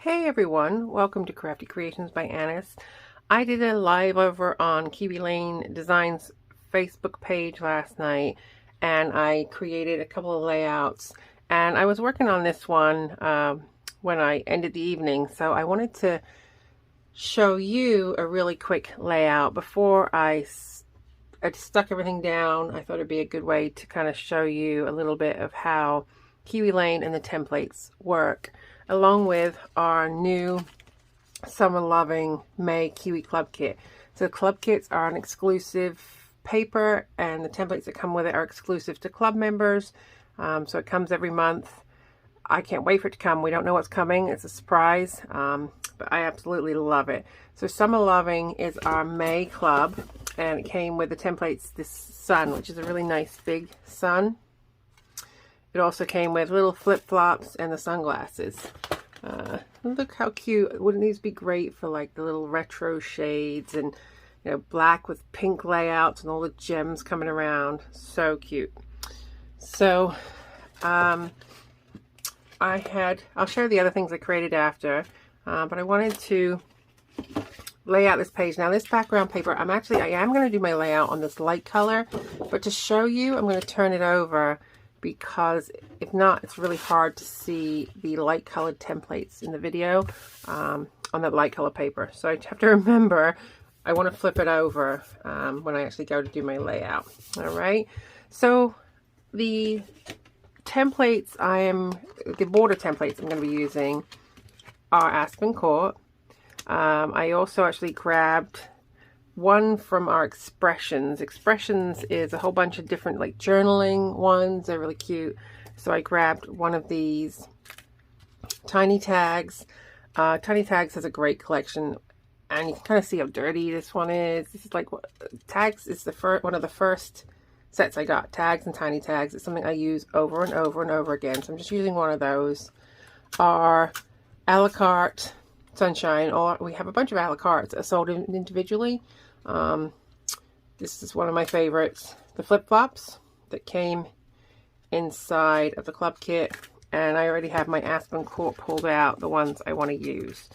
Hey everyone, welcome to Crafty Creations by Annis. I did a live over on Kiwi Lane Designs Facebook page last night, and I created a couple of layouts, and I was working on this one when I ended the evening, so I wanted to show you a really quick layout before I stuck everything down. I thought it'd be a good way to kind of show you a little bit of how Kiwi Lane and the templates work, along with our new Summer Lovin May Kiwi Club Kit. So club kits are an exclusive paper, and the templates that come with it are exclusive to club members. So it comes every month. I can't wait for it to come. We don't know what's coming. It's a surprise, but I absolutely love it. So Summer Lovin is our May club, and it came with the templates, this sun, which is a really nice big sun. It also came with little flip-flops and the sunglasses. Look how cute. Wouldn't these be great for like the little retro shades and, you know, black with pink layouts and all the gems coming around. So cute. So I'll show the other things I created after, but I wanted to lay out this page. Now this background paper, I am going to do my layout on this light color, but to show you, I'm going to turn it over, because if not, it's really hard to see the light colored templates in the video on that light color paper. So I have to remember, I want to flip it over when I actually go to do my layout. All right. So the templates the border templates I'm going to be using are Aspen Court. I also actually grabbed one from our Expressions. Expressions is a whole bunch of different like journaling ones. They're really cute. So I grabbed one of these. Tiny Tags. Tiny Tags has a great collection, and you can kind of see how dirty this one is. This is like Tags is one of the first sets I got. Tags and Tiny Tags. It's something I use over and over and over again. So I'm just using one of those. Our a la carte Sunshine, or we have a bunch of a la cartes that are sold individually. This is one of my favorites. The flip-flops that came inside of the club kit, and I already have my Aspen Court pulled out, the ones I want to use.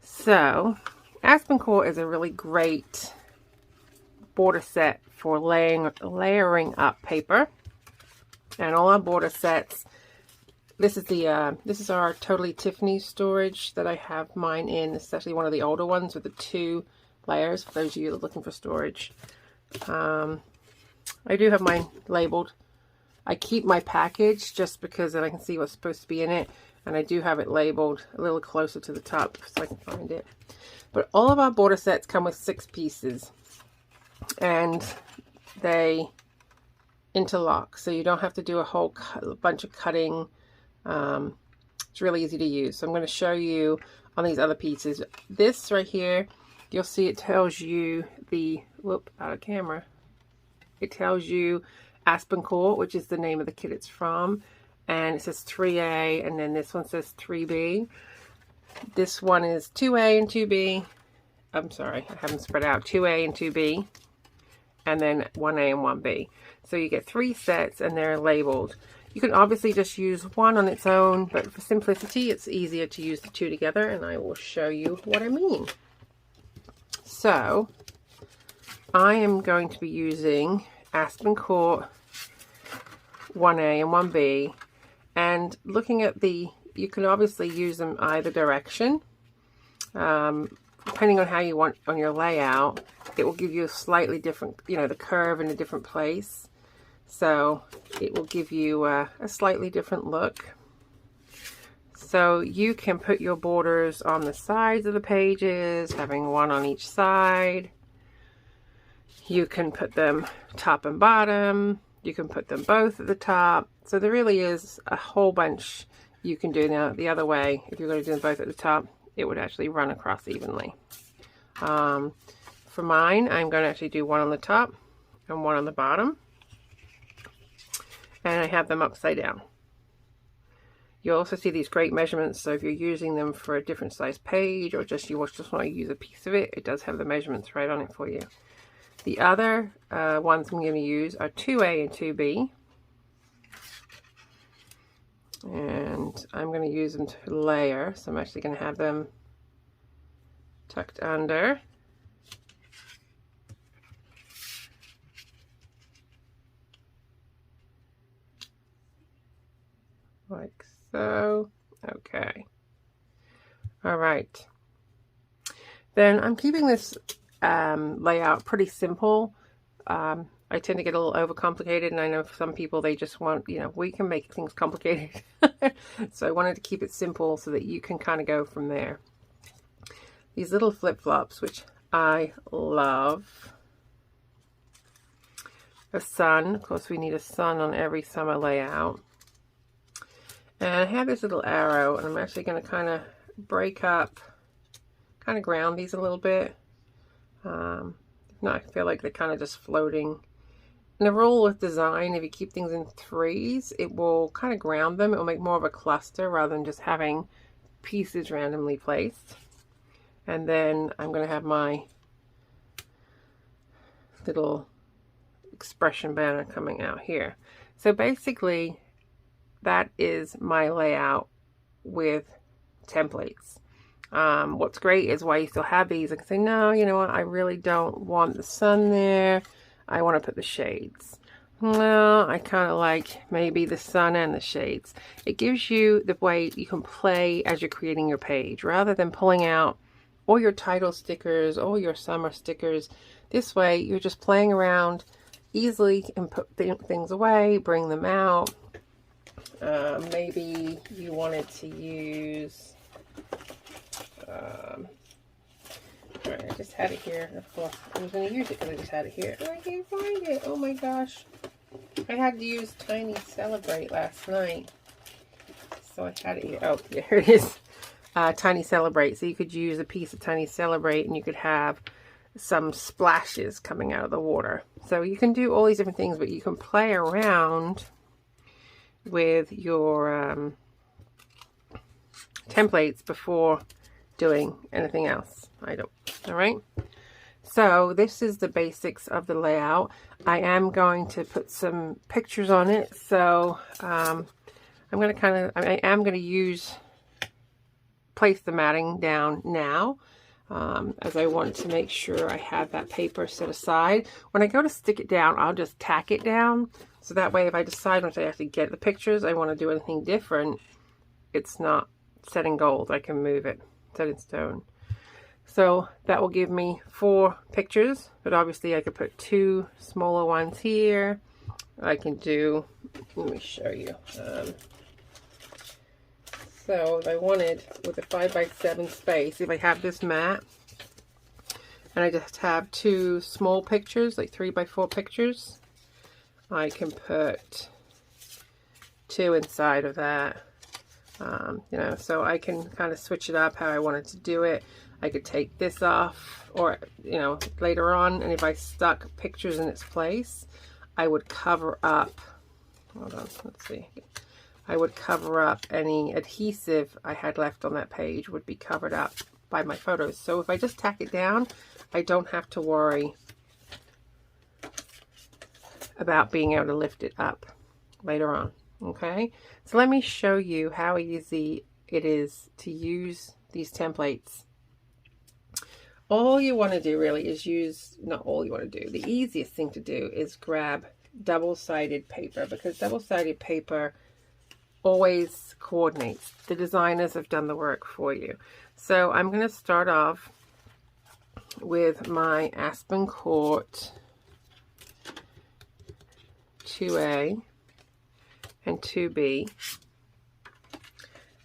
So Aspen Court is a really great border set for layering up paper, and all our border sets. This is our Totally Tiffany storage that I have mine in. This is actually one of the older ones with the 2 layers, for those of you that are looking for storage. I do have mine labeled. I keep my package just because then I can see what's supposed to be in it, and I do have it labeled a little closer to the top so I can find it. But all of our border sets come with 6 pieces, and they interlock, so you don't have to do a whole bunch of cutting. It's really easy to use. So I'm going to show you on these other pieces. This right here, you'll see it tells you out of camera. It tells you Aspen Court, which is the name of the kit it's from, and it says 3A, and then this one says 3B. This one is 2A and 2B. I'm sorry, I haven't spread out. 2A and 2B, and then 1A and 1B. So you get 3 sets, and they're labeled. You can obviously just use one on its own, but for simplicity, it's easier to use the 2 together, and I will show you what I mean. So I am going to be using Aspen Court 1A and 1B, and looking at you can obviously use them either direction. Depending on how you want on your layout, it will give you a slightly different, the curve in a different place. So it will give you a slightly different look. So you can put your borders on the sides of the pages, having one on each side. You can put them top and bottom. You can put them both at the top. So there really is a whole bunch you can do. Now the other way, if you're going to do them both at the top, it would actually run across evenly. For mine, I'm going to actually do one on the top and one on the bottom. And I have them upside down. You'll also see these great measurements, so if you're using them for a different size page, or just you just want to use a piece of it, it does have the measurements right on it for you. The other ones I'm going to use are 2A and 2B. And I'm going to use them to layer, so I'm actually going to have them tucked under. Like so. Okay. All right. Then I'm keeping this layout pretty simple. I tend to get a little overcomplicated, and I know for some people they just want, you know, we can make things complicated. So I wanted to keep it simple so that you can kind of go from there. These little flip-flops, which I love. A sun. Of course, we need a sun on every summer layout. And I have this little arrow, and I'm actually going to kind of break up, kind of ground these a little bit. If not, I feel like they're kind of just floating. And the rule with design, if you keep things in threes, it will kind of ground them. It will make more of a cluster rather than just having pieces randomly placed. And then I'm going to have my little expression banner coming out here. So basically, that is my layout with templates. What's great is why you still have these. I can say, no, you know what, I really don't want the sun there. I want to put the shades. Well, I kind of like maybe the sun and the shades. It gives you the way you can play as you're creating your page, rather than pulling out all your title stickers, all your summer stickers. This way, you're just playing around easily and put things away, bring them out. Maybe you wanted to use, alright, I just had it here. Of course, I was going to use it because I just had it here. And I can't find it. Oh my gosh. I had to use Tiny Celebrate last night. So I had it here. Oh, yeah, here it is. Tiny Celebrate. So you could use a piece of Tiny Celebrate and you could have some splashes coming out of the water. So you can do all these different things, but you can play around with your templates before doing anything else. All right. So this is the basics of the layout. I am going to put some pictures on it. So I'm going to I am going to place the matting down now. As I want to make sure I have that paper set aside. When I go to stick it down, I'll just tack it down. So that way, if I decide once I actually get the pictures, I want to do anything different, it's not set in gold. I can move it, set in stone. So that will give me 4 pictures, but obviously I could put 2 smaller ones here. I can do, let me show you. So if I wanted, with a 5x7 space, if I have this mat, and I just have 2 small pictures, like 3x4 pictures, I can put 2 inside of that. You know, so I can kind of switch it up how I wanted to do it. I could take this off, or, you know, later on, and if I stuck pictures in its place, I would cover up, hold on, let's see. I would cover up any adhesive I had left on that page would be covered up by my photos. So if I just tack it down, I don't have to worry about being able to lift it up later on. Okay, so let me show you how easy it is to use these templates. All you want to do really is use, not all you want to do, the easiest thing to do is grab double-sided paper, because double-sided paper always coordinates. The designers have done the work for you. So I'm going to start off with my Aspen Court 2A and 2B,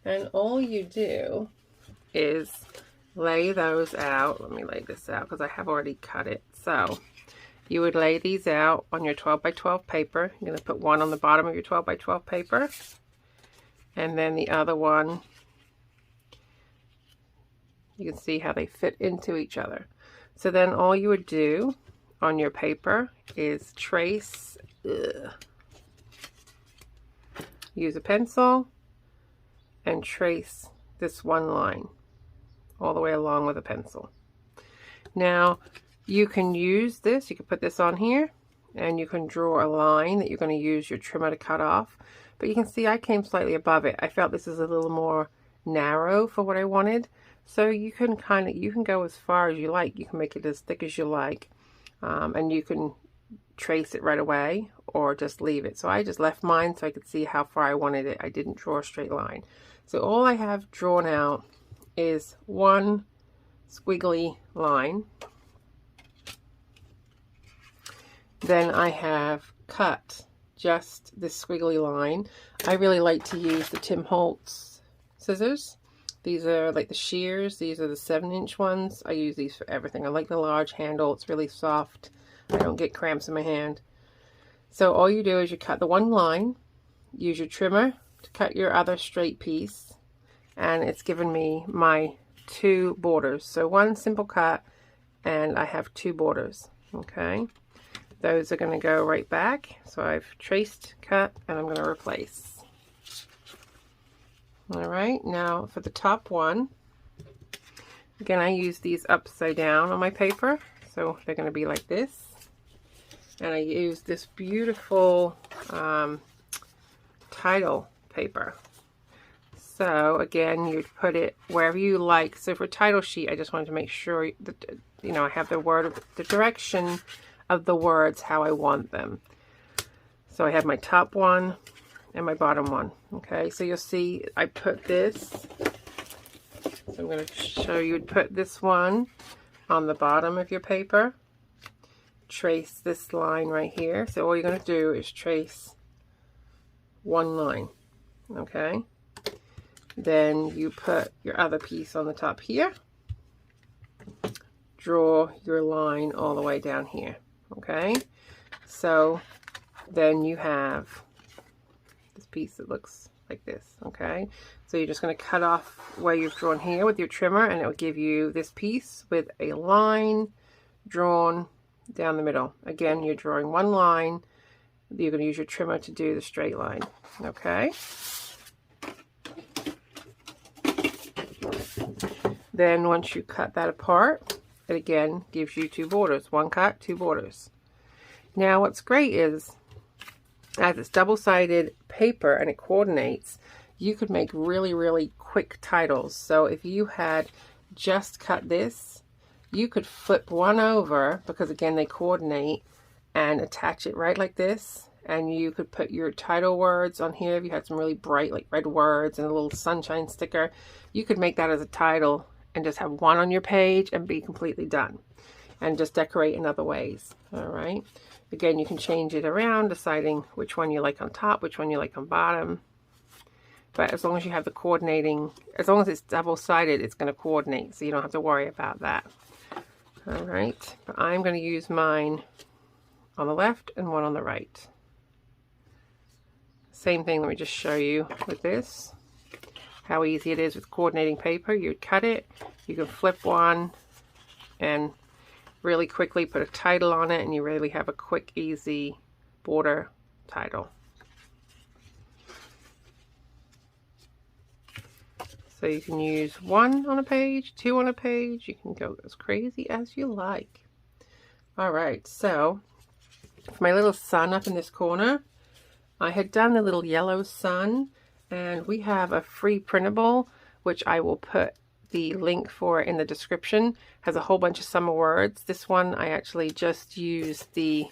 and all you do is lay those out. Let me lay this out because I have already cut it. So you would lay these out on your 12x12 paper. You're going to put one on the bottom of your 12x12 paper, and then the other one, you can see how they fit into each other. So then all you would do on your paper is trace, use a pencil and trace this one line all the way along with a pencil. Now you can use this, you can put this on here and you can draw a line that you're going to use your trimmer to cut off. but you can see I came slightly above it. I felt this is a little more narrow for what I wanted. So you can you can go as far as you like. You can make it as thick as you like, and you can trace it right away or just leave it. So I just left mine so I could see how far I wanted it. I didn't draw a straight line. So all I have drawn out is one squiggly line. Then I have cut just this squiggly line. I really like to use the Tim Holtz scissors. These are like the shears. These are the 7-inch ones. I use these for everything. I like the large handle. It's really soft. I don't get cramps in my hand. So all you do is you cut the one line, use your trimmer to cut your other straight piece, and it's given me my 2 borders. So one simple cut, and I have 2 borders. Okay, those are going to go right back. So I've traced, cut, and I'm going to replace. All right, now for the top one, again, I use these upside down on my paper, so they're going to be like this. And I use this beautiful title paper. So again, you'd put it wherever you like. So for a title sheet, I just wanted to make sure that, you know, I have the direction of the words how I want them. So I have my top one and my bottom one. Okay, so you'll see I put this. So I'm going to show you, put this one on the bottom of your paper. Trace this line right here. So all you're going to do is trace one line. Okay, then you put your other piece on the top here. Draw your line all the way down here. Okay, so then you have this piece that looks like this. Okay, so you're just going to cut off where you've drawn here with your trimmer, and it will give you this piece with a line drawn down the middle. Again, you're drawing one line. You're going to use your trimmer to do the straight line. Okay, then once you cut that apart, it again gives you 2 borders. One cut, 2 borders. Now what's great is, as it's double-sided paper and it coordinates, you could make really, really quick titles. So if you had just cut this, you could flip one over, because again they coordinate, and attach it right like this, and you could put your title words on here. If you had some really bright like red words and a little sunshine sticker, you could make that as a title and just have one on your page and be completely done, and just decorate in other ways. All right, again, you can change it around, deciding which one you like on top, which one you like on bottom. But as long as you have the coordinating, as long as it's double-sided, it's going to coordinate, so you don't have to worry about that. All right, but I'm going to use mine on the left and one on the right. Same thing, let me just show you with this, how easy it is with coordinating paper. You would cut it, you can flip one, and really quickly put a title on it, and you really have a quick, easy border title. So you can use 1 on a page, 2 on a page. You can go as crazy as you like. All right, so for my little sun up in this corner, I had done the little yellow sun, and we have a free printable, which I will put the link for in the description. Has a whole bunch of summer words. This one I actually just used the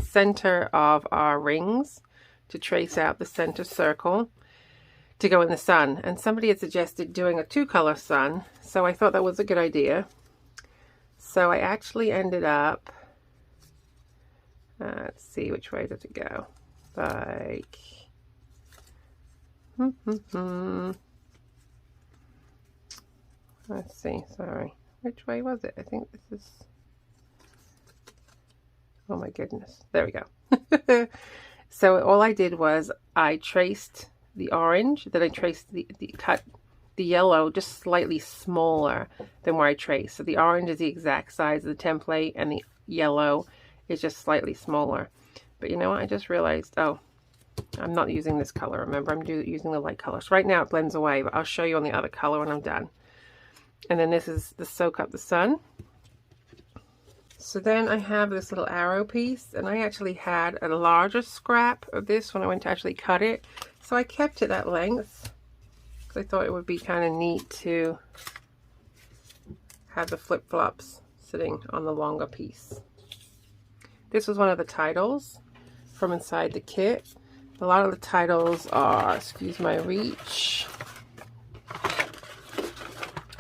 center of our rings to trace out the center circle to go in the sun, and somebody had suggested doing a 2-color sun, so I thought that was a good idea. So I actually ended up, let's see, which way does it go? Like, let's see, sorry, which way was it? I think this is, oh my goodness, there we go. So all I did was I traced the orange, then I traced cut the yellow just slightly smaller than where I traced. So the orange is the exact size of the template, and the yellow is just slightly smaller. But you know what, I just realized, oh, I'm not using this color. Remember, I'm using the light color. So right now it blends away, but I'll show you on the other color when I'm done. And then this is the Soak Up the Sun. So then I have this little arrow piece, and I actually had a larger scrap of this when I went to actually cut it. So I kept it at length because I thought it would be kind of neat to have the flip-flops sitting on the longer piece. This was one of the titles from inside the kit. A lot of the titles are, excuse my reach,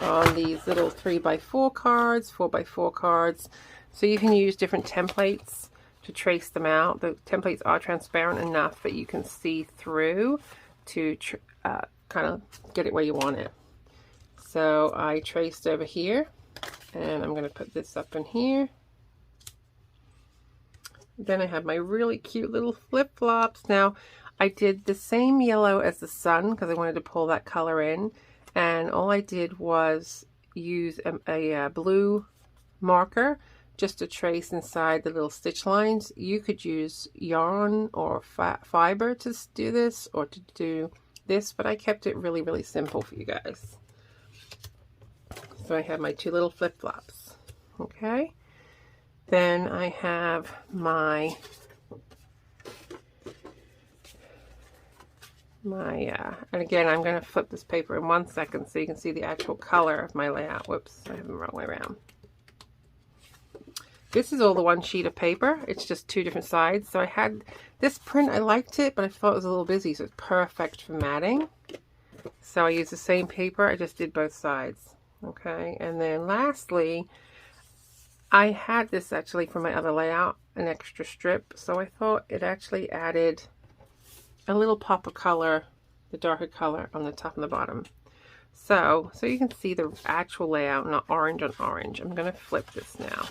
on these little 3x4 cards, 4x4 cards. So you can use different templates to trace them out. The templates are transparent enough that you can see through to kind of get it where you want it. So I traced over here, and I'm going to put this up in here. Then I have my really cute little flip-flops. Now, I did the same yellow as the sun because I wanted to pull that color in. And all I did was use a blue marker just to trace inside the little stitch lines. You could use yarn or fiber to do this, or to do this, but I kept it really, really simple for you guys. So I have my two little flip-flops. Okay. Then I have my and again, I'm going to flip this paper in 1 second so you can see the actual color of my layout. Whoops, I have them the wrong way around. This is all the one sheet of paper. It's just two different sides. So I had this print, I liked it, but I thought it was a little busy, so it's perfect for matting. So I used the same paper, I just did both sides. Okay, and then lastly, I had this actually from my other layout, an extra strip, so I thought it actually added a little pop of color, the darker color on the top and the bottom. So you can see the actual layout, not orange on orange. I'm going to flip this now.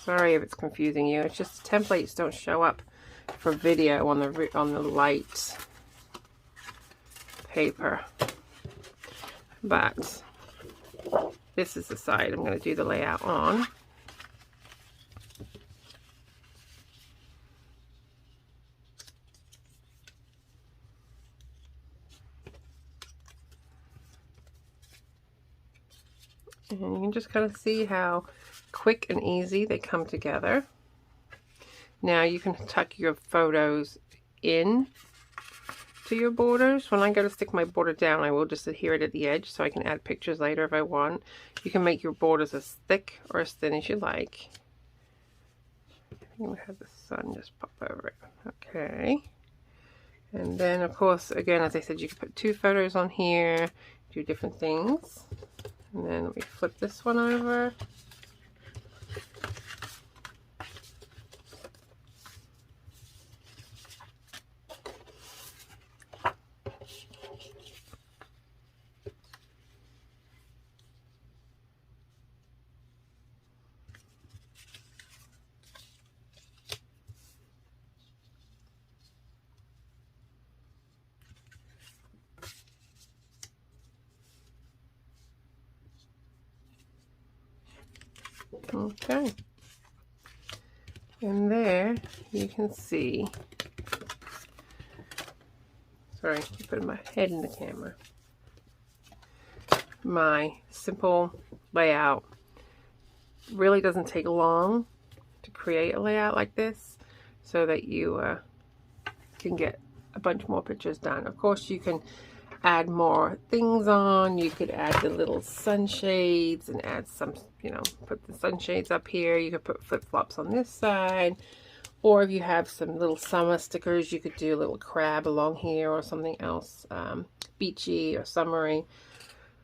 Sorry if it's confusing you. It's just the templates don't show up for video on the light paper. But this is the side I'm going to do the layout on. And you can just kind of see how quick and easy they come together. Now you can tuck your photos in to your borders. When I go to stick my border down, I will just adhere it at the edge so I can add pictures later if I want. You can make your borders as thick or as thin as you like. I think we have the sun just pop over it. Okay. And then, of course, again, as I said, you can put two photos on here, do different things. And then let me flip this one over. Okay, and there you can see, sorry, I'm putting my head in the camera, my simple layout. Really doesn't take long to create a layout like this so that you can get a bunch more pictures done. Of course, you can add more things on. You could add the little sunshades and add some, you know, put the sunshades up here. You could put flip-flops on this side, or if you have some little summer stickers, you could do a little crab along here or something else, beachy or summery.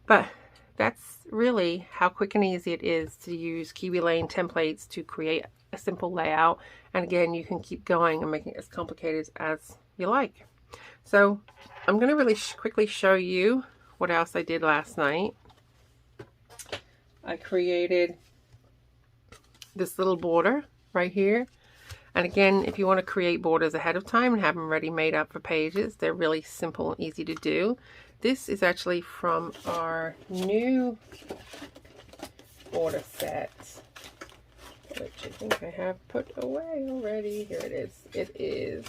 But that's really how quick and easy it is to use Kiwi Lane templates to create a simple layout. And again, you can keep going and making it as complicated as you like. So I'm going to really quickly show you what else I did last night. I created this little border right here. And again, if you want to create borders ahead of time and have them ready made up for pages, they're really simple and easy to do. This is actually from our new border set, which I think I have put away already. Here it is. It is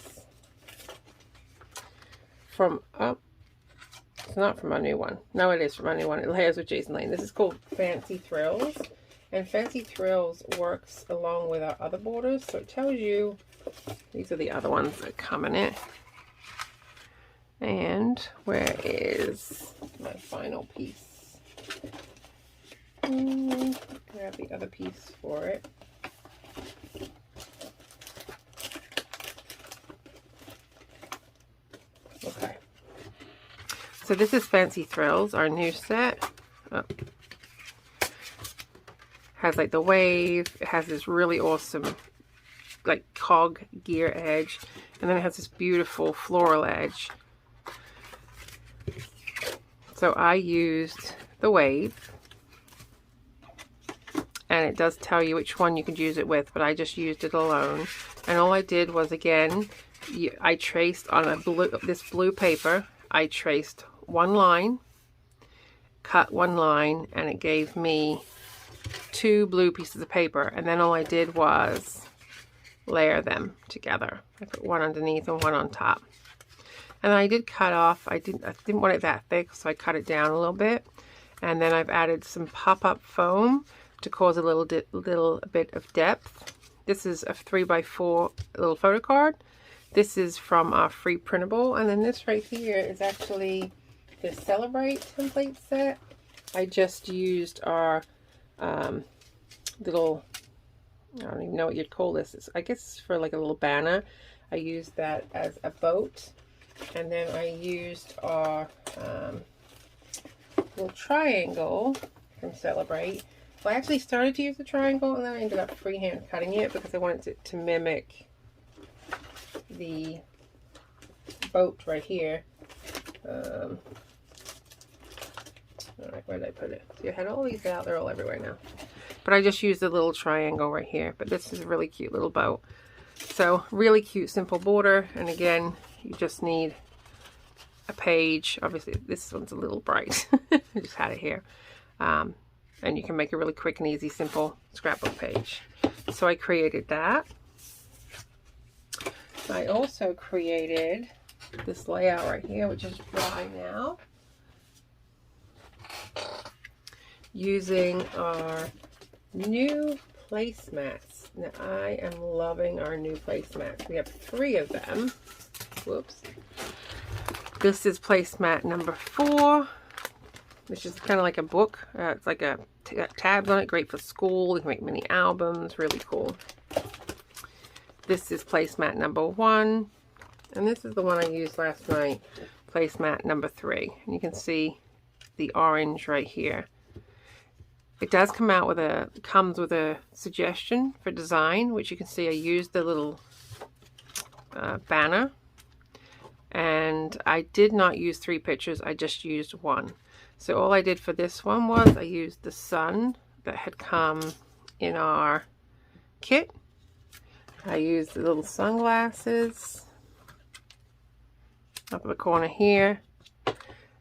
from it's not from our new one. No, it is from our new one. It layers with Jason Lane. This is called Fancy Thrills, And Fancy Thrills works along with our other borders, so it tells you, these are the other ones that come in it. And where is my final piece? Grab the other piece for it. Okay. So this is Fancy Thrills, our new set. Oh. Has like the wave, it has this really awesome like cog gear edge, and then it has this beautiful floral edge. So I used the wave, and it does tell you which one you could use it with, but I just used it alone. And all I did was, again, I traced on this blue paper, I traced one line, cut one line, and it gave me 2 blue pieces of paper. And then all I did was layer them together. I put one underneath and one on top. And then I did cut off, I didn't want it that thick, so I cut it down a little bit. And then I've added some pop-up foam to cause a little bit of depth. This is a 3x4 little photo card. This is from our free printable. And then this right here is actually the Celebrate template set. I just used our little, I don't even know what you'd call this. I guess it's for like a little banner. I used that as a boat. And then I used our little triangle from Celebrate. So I actually started to use the triangle, and then I ended up freehand cutting it because I wanted it to mimic the boat right here. All right, where did I put it? See, I had all these out. They're all everywhere now. But I just used a little triangle right here. But this is a really cute little boat. So really cute, simple border. And again, you just need a page. Obviously, this one's a little bright. I just had it here. And you can make a really quick and easy, simple scrapbook page. So I created that. I also created this layout right here, which is dry now, using our new placemats. Now I am loving our new placemats. We have 3 of them. Whoops. This is placemat number 4, which is kind of like a book. It's like a tabs on it, great for school. You can make mini albums, really cool. This is placemat number 1, and this is the one I used last night, placemat number 3. And you can see the orange right here. It does come out with comes with a suggestion for design, which you can see I used the little banner, and I did not use 3 pictures, I just used 1. So all I did for this one was I used the sun that had come in our kit. I used the little sunglasses up in the corner here.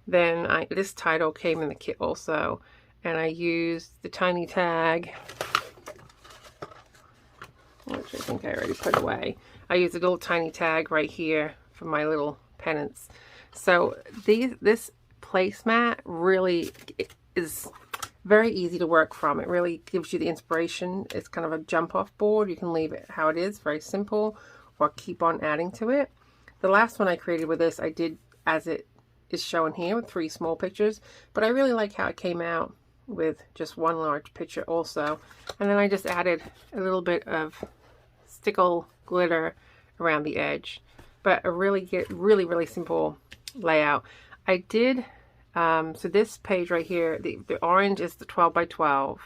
Then this title came in the kit also, and I used the tiny tag, which I think I already put away. I used a little tiny tag right here for my little pennants. So this placemat really is very easy to work from. It really gives you the inspiration. It's kind of a jump off board. You can leave it how it is, very simple, or keep on adding to it. The last one I created with this, I did as it is shown here with 3 small pictures, but I really like how it came out with just 1 large picture also. And then I just added a little bit of stickle glitter around the edge, but a really simple layout. I did so this page right here, the orange is the 12 by 12.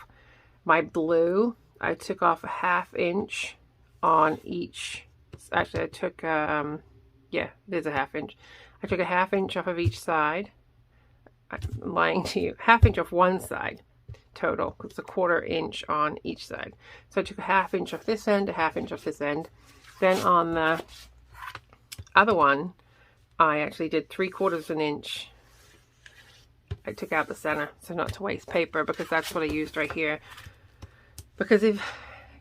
My blue, I took off a 1/2 inch on each. Actually, I took yeah, there's a 1/2 inch. I took a 1/2 inch off of each side. I'm lying to you, 1/2 inch off one side total, because it's a 1/4 inch on each side. So I took a 1/2 inch off this end, a 1/2 inch off this end. Then on the other one, I actually did 3/4 inch. I took out the center so not to waste paper, because that's what I used right here. Because if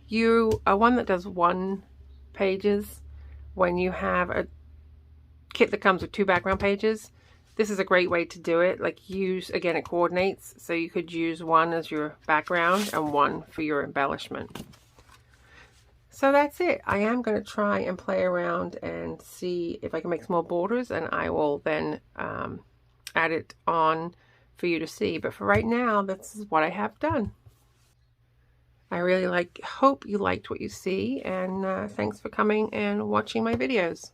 you are one that does 1 pages, when you have a kit that comes with 2 background pages, this is a great way to do it. Like use, again, it coordinates, so you could use one as your background and one for your embellishment. So that's it. I am going to try and play around and see if I can make some more borders, and I will then add it on for you to see. But for right now, this is what I have done. I really hope you liked what you see, and thanks for coming and watching my videos.